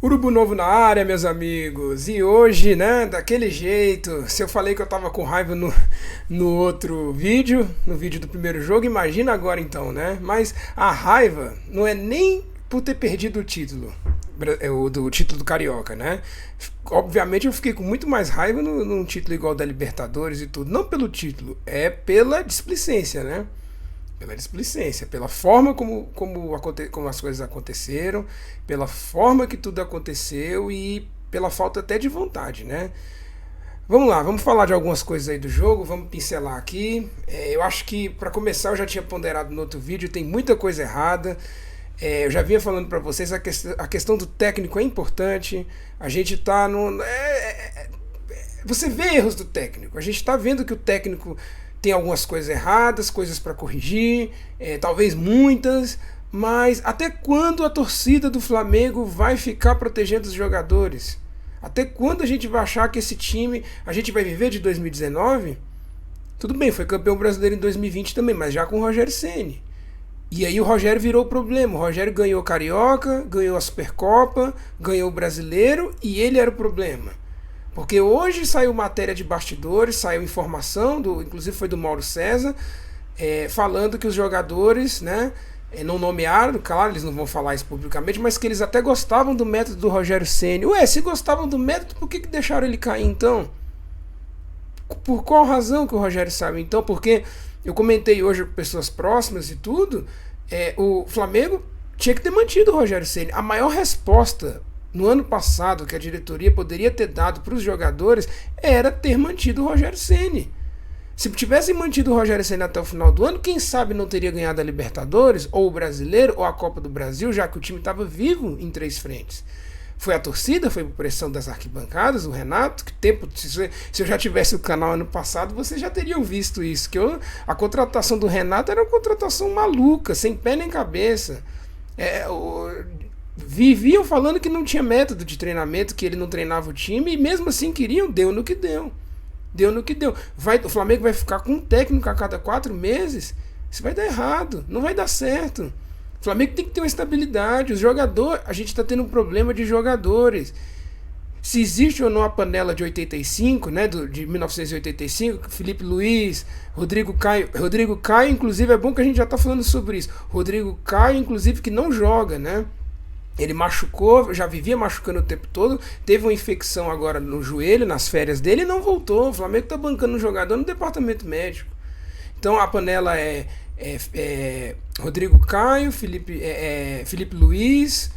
Urubu novo na área, meus amigos. E hoje, né, daquele jeito. Se eu falei que eu tava com raiva no outro vídeo, no vídeo do primeiro jogo, imagina agora então, né? Mas a raiva não é nem por ter perdido o título, o do título do Carioca, né? Obviamente eu fiquei com muito mais raiva num título igual da Libertadores e tudo. Não pelo título, é pela displicência, né? Pela displicência, pela forma como as coisas aconteceram, pela forma que tudo aconteceu e pela falta até de vontade, né? Vamos lá, vamos falar de algumas coisas aí do jogo, vamos pincelar aqui. Eu acho que, para começar, eu já tinha ponderado no outro vídeo, tem muita coisa errada. Eu já vinha falando para vocês, a questão do técnico é importante. A gente tá no. Você vê erros do técnico, a gente está vendo que o técnico tem algumas coisas erradas, coisas para corrigir, talvez muitas, mas até quando a torcida do Flamengo vai ficar protegendo os jogadores? Até quando a gente vai achar que esse time, a gente vai viver de 2019? Tudo bem, foi campeão brasileiro em 2020 também, mas já com o Rogério Ceni. E aí o Rogério virou o problema. O Rogério ganhou o Carioca, ganhou a Supercopa, ganhou o Brasileiro e ele era o problema. Porque hoje saiu matéria de bastidores, saiu informação, inclusive foi do Mauro César, falando que os jogadores, né, não nomearam, claro, eles não vão falar isso publicamente, mas que eles até gostavam do método do Rogério Ceni. Ué, se gostavam do método, por que deixaram ele cair então? Por qual razão que o Rogério sabe? Então, porque eu comentei hoje com pessoas próximas e tudo, o Flamengo tinha que ter mantido o Rogério Ceni. A maior resposta no ano passado que a diretoria poderia ter dado para os jogadores era ter mantido o Rogério Ceni. Se tivessem mantido o Rogério Ceni até o final do ano, quem sabe não teria ganhado a Libertadores, ou o Brasileiro, ou a Copa do Brasil, já que o time estava vivo em três frentes. Foi a torcida, foi por pressão das arquibancadas, o Renato, que tempo, se eu já tivesse o canal ano passado, vocês já teriam visto isso, que a contratação do Renato era uma contratação maluca, sem pé nem cabeça. Viviam falando que não tinha método de treinamento, que ele não treinava o time, e mesmo assim queriam, deu no que deu. Deu no que deu. O Flamengo vai ficar com um técnico a cada 4 meses? Isso vai dar errado, não vai dar certo. O Flamengo tem que ter uma estabilidade. Os jogadores, a gente está tendo um problema de jogadores. Se existe ou não a panela de 85, né, de 1985, Felipe Luiz, Rodrigo Caio, inclusive, é bom que a gente já está falando sobre isso. Rodrigo Caio, inclusive, que não joga, né? Ele machucou, já vivia machucando o tempo todo, teve uma infecção agora no joelho, nas férias dele, e não voltou. O Flamengo está bancando um jogador no departamento médico. Então a panela é Rodrigo Caio, Felipe Luiz,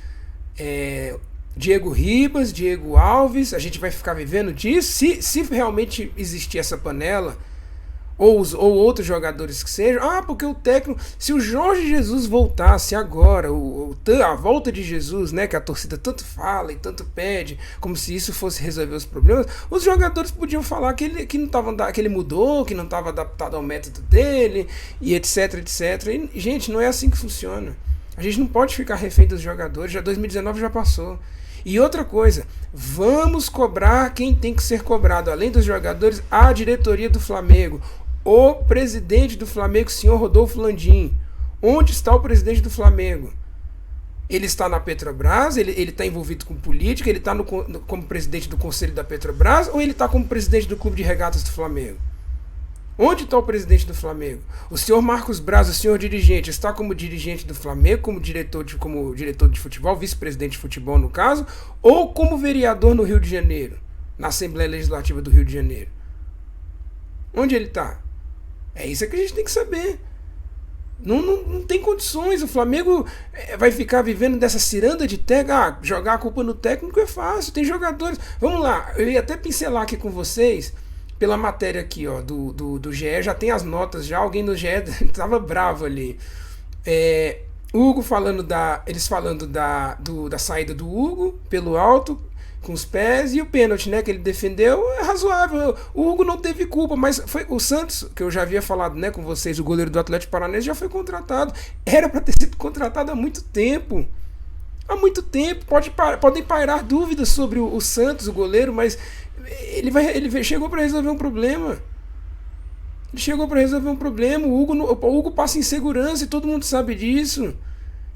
Diego Ribas, Diego Alves. A gente vai ficar vivendo disso. Se realmente existir essa panela, ou outros jogadores que sejam, porque o técnico, se o Jorge Jesus voltasse agora, a volta de Jesus, né, que a torcida tanto fala e tanto pede, como se isso fosse resolver os problemas, os jogadores podiam falar que ele mudou, que não estava adaptado ao método dele, e etc, etc. E, gente, não é assim que funciona. A gente não pode ficar refém dos jogadores, já 2019 já passou. E outra coisa, vamos cobrar quem tem que ser cobrado, além dos jogadores, a diretoria do Flamengo. O presidente do Flamengo, senhor Rodolfo Landim. Onde está o presidente do Flamengo? Ele está na Petrobras, ele está envolvido com política, ele está como presidente do conselho da Petrobras, ou ele está como presidente do clube de regatas do Flamengo? Onde está o presidente do Flamengo? O senhor Marcos Braz, o senhor dirigente, está como dirigente do Flamengo, como diretor de futebol, vice-presidente de futebol no caso, ou como vereador no Rio de Janeiro, na Assembleia Legislativa do Rio de Janeiro? Onde ele está? É isso que a gente tem que saber. Não tem condições. O Flamengo vai ficar vivendo dessa ciranda de técnico. Jogar a culpa no técnico é fácil. Tem jogadores. Vamos lá, eu ia até pincelar aqui com vocês, pela matéria aqui, ó, do GE, já tem as notas, já alguém do GE estava bravo ali. Hugo eles falando da saída do Hugo pelo alto, com os pés, e o pênalti, né, que ele defendeu é razoável. O Hugo não teve culpa, mas foi o Santos, que eu já havia falado, né, com vocês, o goleiro do Atlético Paranaense já foi contratado. Era para ter sido contratado há muito tempo. Há muito tempo. Podem pairar dúvidas sobre o Santos, o goleiro, mas ele chegou para resolver um problema. O Hugo passa insegurança e todo mundo sabe disso.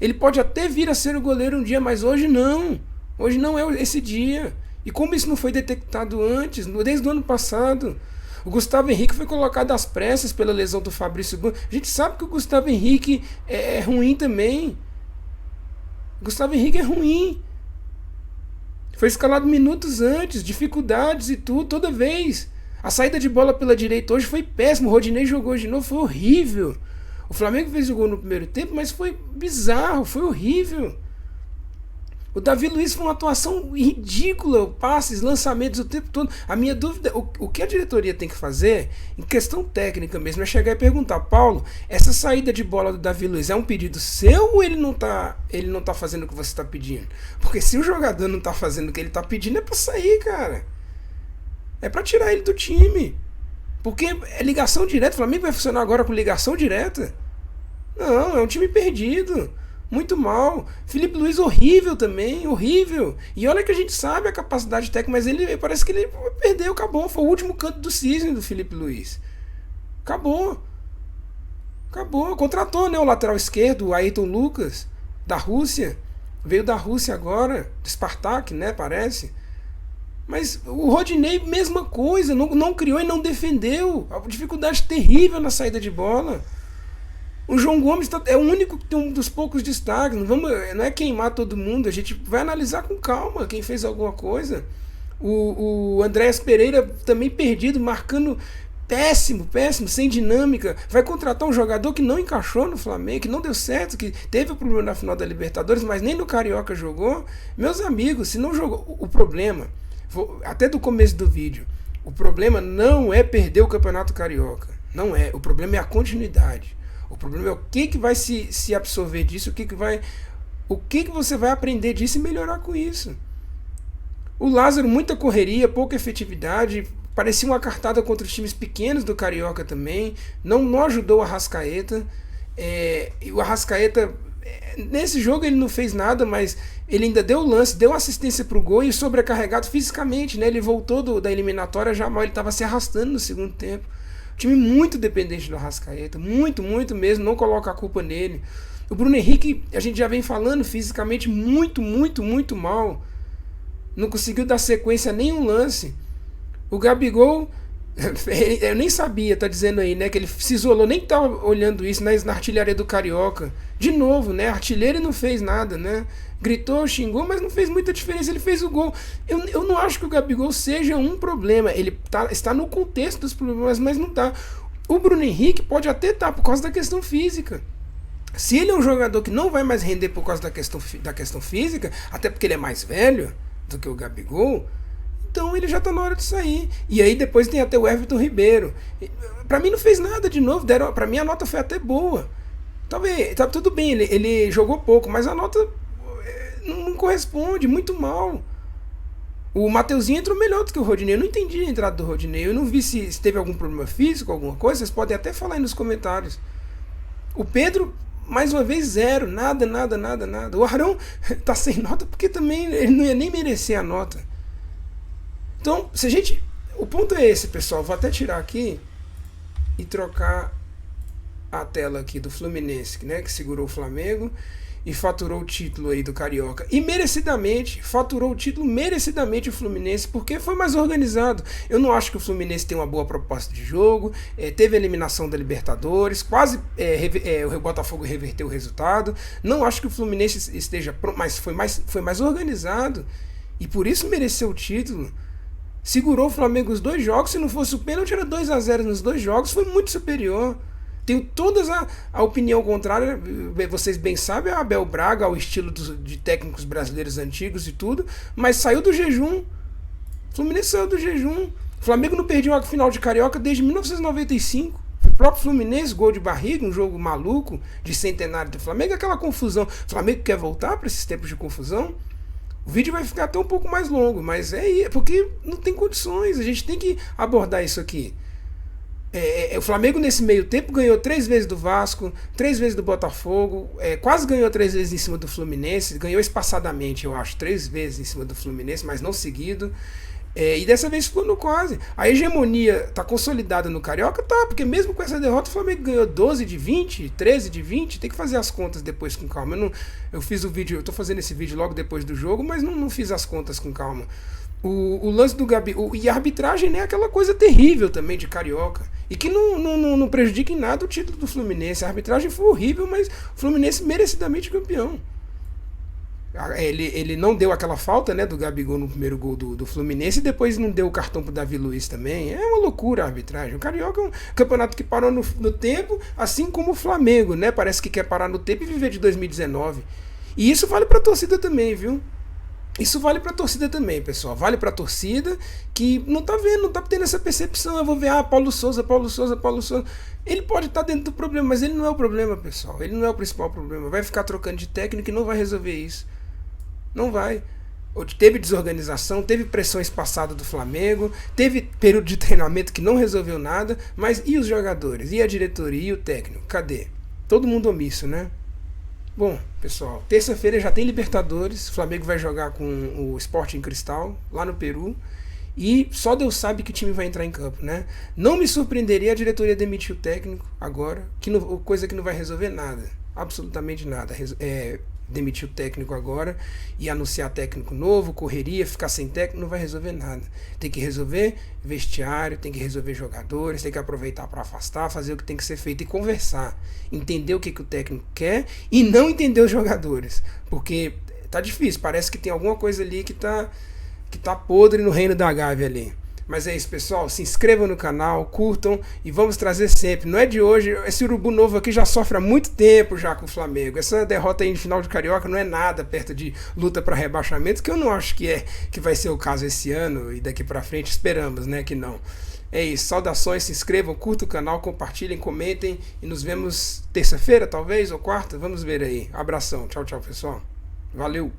Ele pode até vir a ser o goleiro um dia, mas hoje não. Hoje não é esse dia. E como isso não foi detectado antes, desde o ano passado? O Gustavo Henrique foi colocado às pressas pela lesão do Fabrício Bruno. A gente sabe que o Gustavo Henrique é ruim também. O Gustavo Henrique é ruim. Foi escalado minutos antes, dificuldades e tudo, toda vez. A saída de bola pela direita hoje foi péssima. O Rodinei jogou de novo, foi horrível. O Flamengo fez o gol no primeiro tempo, mas foi bizarro, foi horrível. O Davi Luiz foi uma atuação ridícula, passes, lançamentos o tempo todo. A minha dúvida, o que a diretoria tem que fazer, em questão técnica mesmo, é chegar e perguntar: Paulo, essa saída de bola do Davi Luiz é um pedido seu ou ele não tá fazendo o que você está pedindo? Porque se o jogador não tá fazendo o que ele tá pedindo, é pra sair, cara. É pra tirar ele do time. Porque é ligação direta. O Flamengo vai funcionar agora com ligação direta? Não, é um time perdido. Muito mal. Felipe Luiz horrível também, horrível. E olha que a gente sabe a capacidade técnica, mas ele parece que ele perdeu, acabou. Foi o último canto do cisne do Felipe Luiz. Acabou. Contratou, né, o lateral esquerdo, o Ayrton Lucas, da Rússia. Veio da Rússia agora, do Spartak, né, parece. Mas o Rodinei, mesma coisa, não criou e não defendeu. A dificuldade terrível na saída de bola. O João Gomes é o único que tem um dos poucos destaques. Não é queimar todo mundo, a gente vai analisar com calma quem fez alguma coisa. O Andréas Pereira também perdido, marcando péssimo, sem dinâmica. Vai contratar um jogador que não encaixou no Flamengo, que não deu certo, que teve o problema na final da Libertadores, mas nem no Carioca jogou. Meus amigos, se não jogou, o problema, até do começo do vídeo, o problema não é perder o Campeonato Carioca. Não é. O problema é a continuidade. O problema é o que vai se absorver disso, o que você vai aprender disso e melhorar com isso. O Lázaro, muita correria, pouca efetividade, parecia uma cartada contra os times pequenos do Carioca também, não ajudou o Arrascaeta. E o Arrascaeta, nesse jogo ele não fez nada, mas ele ainda deu lance, deu assistência para o gol e sobrecarregado fisicamente, né? Ele voltou da eliminatória já mal, ele estava se arrastando no segundo tempo. Time muito dependente do Arrascaeta, muito mesmo, não coloca a culpa nele. O Bruno Henrique, a gente já vem falando, fisicamente muito mal. Não conseguiu dar sequência a nenhum lance. O Gabigol, eu nem sabia, tá dizendo aí, né, que ele se isolou, nem tá olhando isso, na artilharia do Carioca. De novo, né, artilheiro não fez nada, né? Gritou, xingou, mas não fez muita diferença, ele fez o gol. Eu não acho que o Gabigol seja um problema, ele está no contexto dos problemas, mas não tá. O Bruno Henrique pode até estar por causa da questão física. Se ele é um jogador que não vai mais render por causa da questão física, até porque ele é mais velho do que o Gabigol, então ele já tá na hora de sair. E aí depois tem até o Everton Ribeiro. Pra mim não fez nada de novo, pra mim a nota foi até boa. Talvez, tá tudo bem, ele jogou pouco, mas a nota não corresponde, muito mal. O Mateuzinho entrou melhor do que o Rodinei. Eu não entendi a entrada do Rodinei. Eu não vi se teve algum problema físico, alguma coisa. Vocês podem até falar aí nos comentários. O Pedro, mais uma vez, zero. Nada. O Arão tá sem nota porque também ele não ia nem merecer a nota. Então, o ponto é esse, pessoal. Vou até tirar aqui e trocar a tela aqui do Fluminense, né, que segurou o Flamengo e faturou o título aí do Carioca. E merecidamente, faturou o título merecidamente o Fluminense, porque foi mais organizado. Eu não acho que o Fluminense tem uma boa proposta de jogo, teve a eliminação da Libertadores, quase o Botafogo reverteu o resultado. Não acho que o Fluminense esteja pronto, mas foi mais organizado, e por isso mereceu o título. Segurou o Flamengo os 2 jogos, se não fosse o pênalti era 2-0 nos 2 jogos, foi muito superior. Tenho toda a opinião contrária, vocês bem sabem, a Abel Braga, ao estilo de técnicos brasileiros antigos e tudo, mas saiu do jejum. O Fluminense saiu do jejum. O Flamengo não perdeu a final de Carioca desde 1995. O próprio Fluminense, gol de barriga, um jogo maluco de centenário do Flamengo, aquela confusão. O Flamengo quer voltar para esses tempos de confusão? O vídeo vai ficar até um pouco mais longo, mas é porque não tem condições, a gente tem que abordar isso aqui. O Flamengo nesse meio tempo ganhou 3 vezes do Vasco, 3 vezes do Botafogo, quase ganhou 3 vezes em cima do Fluminense, ganhou espaçadamente, eu acho, 3 vezes em cima do Fluminense, mas não seguido. E dessa vez ficou no quase. A hegemonia tá consolidada no Carioca? Tá, porque mesmo com essa derrota o Flamengo ganhou 12 de 20, 13 de 20. Tem que fazer as contas depois com calma. Eu fiz o vídeo, eu tô fazendo esse vídeo logo depois do jogo, mas não fiz as contas com calma. O lance do Gabi. E a arbitragem, né? Aquela coisa terrível também de Carioca. E que não prejudica em nada o título do Fluminense. A arbitragem foi horrível, mas o Fluminense merecidamente campeão. Ele não deu aquela falta, né, do Gabigol no primeiro gol do Fluminense e depois não deu o cartão pro Davi Luiz também. É uma loucura a arbitragem. O Carioca é um campeonato que parou no tempo, assim como o Flamengo, né? Parece que quer parar no tempo e viver de 2019. E isso vale pra torcida também, viu? Isso vale pra torcida também, pessoal. Vale pra torcida que não tá vendo, não tá tendo essa percepção. Eu vou ver, Paulo Souza. Ele pode estar dentro do problema, mas ele não é o problema, pessoal. Ele não é o principal problema. Vai ficar trocando de técnico e não vai resolver isso. Não vai. Teve desorganização, teve pressões passadas do Flamengo, teve período de treinamento que não resolveu nada, mas e os jogadores? E a diretoria? E o técnico? Cadê? Todo mundo omisso, né? Bom, pessoal, terça-feira já tem Libertadores, o Flamengo vai jogar com o Sporting Cristal, lá no Peru, e só Deus sabe que time vai entrar em campo, né? Não me surpreenderia a diretoria demitir o técnico agora, coisa que não vai resolver nada, absolutamente nada. Demitir o técnico agora e anunciar técnico novo, correria, ficar sem técnico, não vai resolver nada. Tem que resolver vestiário, tem que resolver jogadores, tem que aproveitar para afastar, fazer o que tem que ser feito e conversar. Entender o que o técnico quer e não entender os jogadores. Porque tá difícil, parece que tem alguma coisa ali que tá podre no reino da Gávea ali. Mas é isso, pessoal. Se inscrevam no canal, curtam e vamos trazer sempre. Não é de hoje. Esse urubu novo aqui já sofre há muito tempo já com o Flamengo. Essa derrota aí no final de Carioca não é nada perto de luta para rebaixamento, que eu não acho que vai ser o caso esse ano e daqui para frente. Esperamos, né, que não. É isso. Saudações, se inscrevam, curtam o canal, compartilhem, comentem e nos vemos terça-feira, talvez, ou quarta. Vamos ver aí. Abração. Tchau, tchau, pessoal. Valeu.